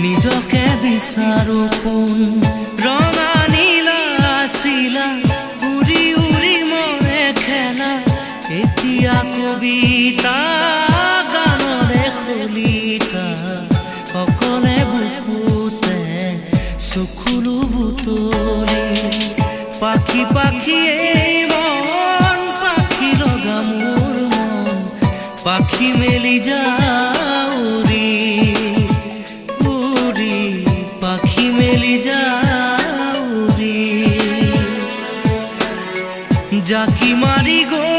নিজকে বিচাৰো কোন ৰঙা নীলা আছিলা উৰি উৰি মৰে খেলা এতিয়া কবিতা গানৰে খলিতা অকলে বুকুতে চকুলো বুটলি পাখি পাখিয়ে মন পাখি লগা মোৰ মন পাখি মেলি যাউৰি উৰি পাখি মেলি যাউৰি জাকি মাৰি গৈ